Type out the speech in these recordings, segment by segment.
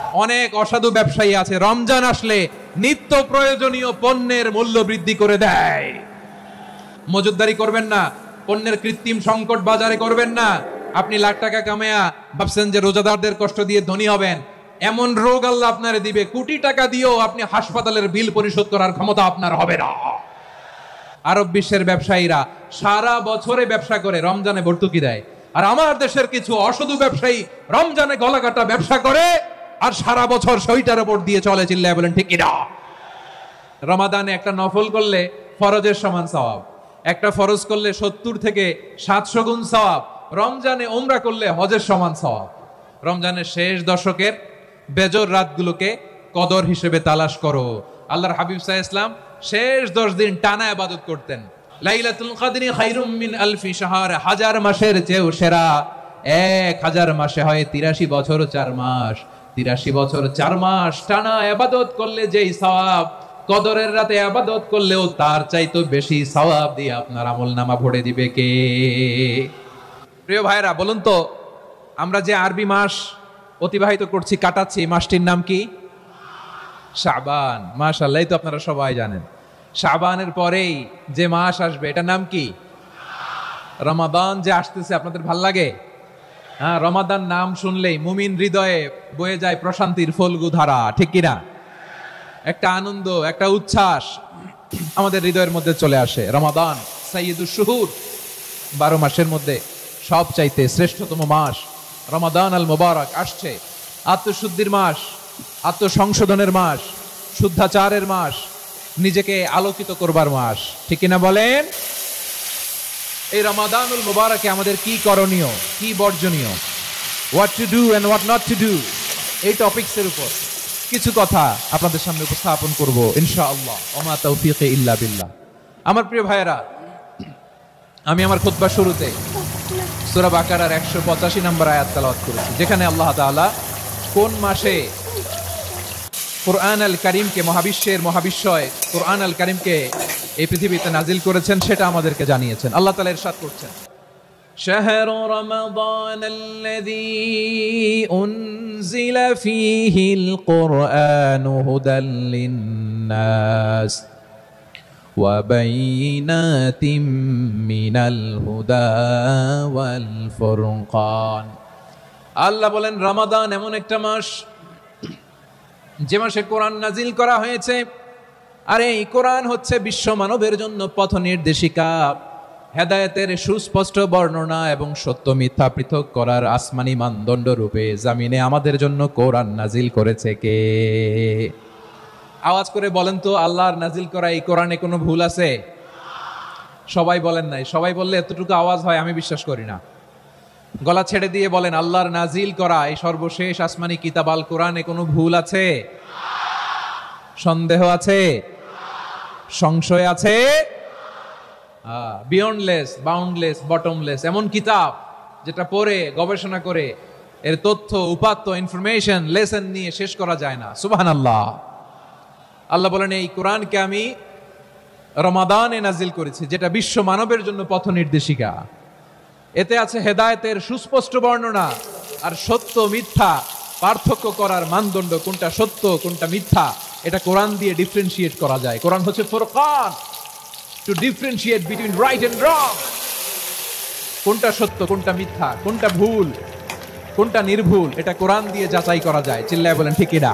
অনেক অসাধু ব্যবসায়ী আছে রমজান আসলে নিত্য প্রয়োজনীয় পণ্যের মূল্য বৃদ্ধি করে দেয়। মজুতদারি করবেন না, পণ্যের কৃত্রিম সংকট বাজারে করবেন না। আপনি লাখ টাকা কামায়া ভাবছেন যে রোজাদারদের কষ্ট দিয়ে ধনী হবেন, এমন রোগ আল্লাহ আপনারে দিবে কোটি টাকা দিয়েও আপনি হাসপাতালের বিল পরিশোধ করার ক্ষমতা আপনার হবে না। আরব বিশ্বের ব্যবসায়ীরা সারা বছরে ব্যবসা করে রমজানে ভর্তুকি দেয়, আর আমার দেশের কিছু অসাধু ব্যবসায়ী রমজানে গলাকাটা ব্যবসা করে আর সারা বছর সইটার উপর দিয়ে চলে। চিল্লায় বলেন ঠিক কিনা? রমাদানে একটা নফল করলে ফরজের সমান সওয়াব, একটা ফরজ করলে 70 থেকে 700 গুণ সওয়াব, রমজানে উমরা করলে হজের সমান সওয়াব। রমজানের শেষ দশকের বেজর রাতগুলোকে কদর হিসেবে তালাশ করো। আল্লাহর হাবিব সাল্লাল্লাহু আলাইহি ওয়াসাল্লাম শেষ 10 দিন টানা ইবাদত করতেন। লাইলাতুল কদরি খায়রুম মিন আলফি শাহর, হাজার মাসের চেয়েও সেরা। 1000 মাসে হয় 83 বছর 4 মাস। 83 বছর 4 মাস টানা ইবাদত করলে যেই সওয়াব, কদরের রাতে ইবাদত করলেও তার চাইতে বেশি সওয়াব দিয়ে আপনার আমলনামা ভরে দিবে কে? প্রিয় ভাইরা, বলুন তো, আমরা যে আরবি মাস অতিবাহিত করছি, কাটাচ্ছি, মাসটির নাম কি? শাবান। মাশাআল্লাহ, এই তো আপনারা সবাই জানেন। শাবানের পরেই যে মাস আসবে এটার নাম কি? রমাদান। যে আসতেছে আপনাদের ভাল লাগে? হ্যাঁ, রমাদান নাম শুনলেই মুমিন হৃদয়ে বয়ে যায় প্রশান্তির ফল্গু ধারা, ঠিক কিনা? একটা আনন্দ, একটা উচ্ছ্বাস আমাদের হৃদয়ের মধ্যে চলে আসে। রমাদান সাইয়্যিদুশ শুহুর, 12 মাসের মধ্যে সবচাইতে শ্রেষ্ঠতম মাস রমাদান আল মুবারক আসছে। আত্মশুদ্ধির মাস, আত্মসংশোধনের মাস, শুদ্ধাচারের মাস, নিজেকে আলোকিত করবার মাস, ঠিক কিনা বলেন? এই রমাদানুল মুবারকে আমাদের কি করণীয়, কি বর্জনীয়, what to do and what not to do, এই টপিকসের উপর কিছু কথা আপনাদের সামনে উপস্থাপন করব ইনশাআল্লাহ। ওমা তাওফীকি ইল্লা বিল্লাহ। আমার প্রিয় ভাইয়েরা, আমি আমার খুতবার শুরুতে সূরা বাকারার 185 নম্বর আয়াত তেলাওয়াত করেছি, যেখানে আল্লাহ তাআলা কোন মাসে কুরআন আল কারীমকে, মহাবিশ্বের মহাবিশ্বয় কুরআন আল কারীমকে এই পৃথিবীতে নাজিল করেছেন সেটা আমাদেরকে জানিয়েছেন। আল্লাহ তাআলা ইরশাদ করছেন, শাহরু রমাদানাল্লাযী উনজিলা ফীহিল কুরআনু হুদাল লিন্নাস ওয়া বাইয়িনাতিম মিনাল হুদা ওয়াল ফুরকান। আল্লাহ বলেন, রমাদান এমন একটা মাস যে মাসে কোরআন নাজিল করা হয়েছে, আর এই কোরআন হচ্ছে বিশ্ব মানবের জন্য পথ নির্দেশিকা, হেদায়েতের সুস্পষ্ট বর্ণনা এবং সত্য মিথ্যা পৃথক করার আসমানি মানদণ্ড রূপে জামিনে আমাদের জন্য কোরআন নাজিল করেছে কে? আওয়াজ করে বলেন তো, আল্লাহর নাজিল করা এই কোরআনে কোনো ভুল আছে? সবাই বলেন নাই। সবাই বললে এতটুকু আওয়াজ হয় আমি বিশ্বাস করি না। গলা ছেড়ে দিয়ে বলেন, আল্লাহর নাজিল করা এই সর্বশেষ আসমানি কিতাব আল কোরআনে কোনো ভুল আছে? সন্দেহ আছে? সংশয় আছে? বিয়ন্ডলেস, বাউন্ডলেস, বটমলেস, এমন কিতাব যেটা পড়ে গবেষণা করে এর তথ্য, উপাত্ত, ইনফরমেশন, লেসন নিয়ে শেষ করা যায় না। সুবহানাল্লাহ। আল্লাহ বলেন, এই কোরআনকে আমি রমাদানে নাজিল করেছি, যেটা বিশ্ব মানবের জন্য পথ নির্দেশিকা। এতে আছে হেদায়েতের সুস্পষ্ট বর্ণনা, আর সত্য মিথ্যা পার্থক্য করার মানদণ্ড, কোনটা সত্য কোনটা মিথ্যা, এটা কোরআন দিয়ে ডিফারেন্সিয়েট করা যায়। কোরআন হচ্ছে ফুরকান, to differentiate between right and wrong. কোনটা সত্য, কোনটা মিথ্যা, কোনটা ভুল, কোনটা নির্ভুল, এটা কোরআন দিয়ে যাচাই করা যায়। চিল্লায় বলেন ঠিক কিনা?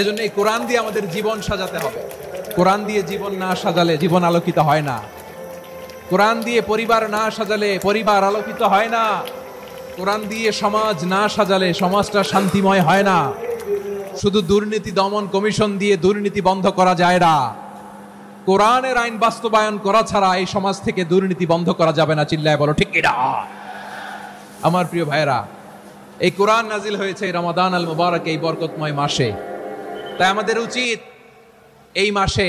এজন্য এই কোরআন দিয়ে আমাদের জীবন সাজাতে হবে। কোরআন দিয়ে জীবন না সাজালে জীবন আলোকিত হয় না। কোরআন দিয়ে পরিবার না সাজালে পরিবার আলোকিত হয় না। কোরআন দিয়ে সমাজ না সাজালে সমাজটা শান্তিময় হয় না। শুধু দুর্নীতি দমন কমিশন দিয়ে দুর্নীতি বন্ধ করা যায় না। কোরআনের আইন বাস্তবায়ন করা ছাড়া এই সমাজ থেকে দুর্নীতি বন্ধ করা যাবে না। চিল্লায় বলো ঠিক কিনা? আমার প্রিয় ভাইয়েরা, এই কোরআন নাজিল হয়েছে রমাদান আল মুবারক, এই বরকতময় মাসে। তাই আমাদের উচিত এই মাসে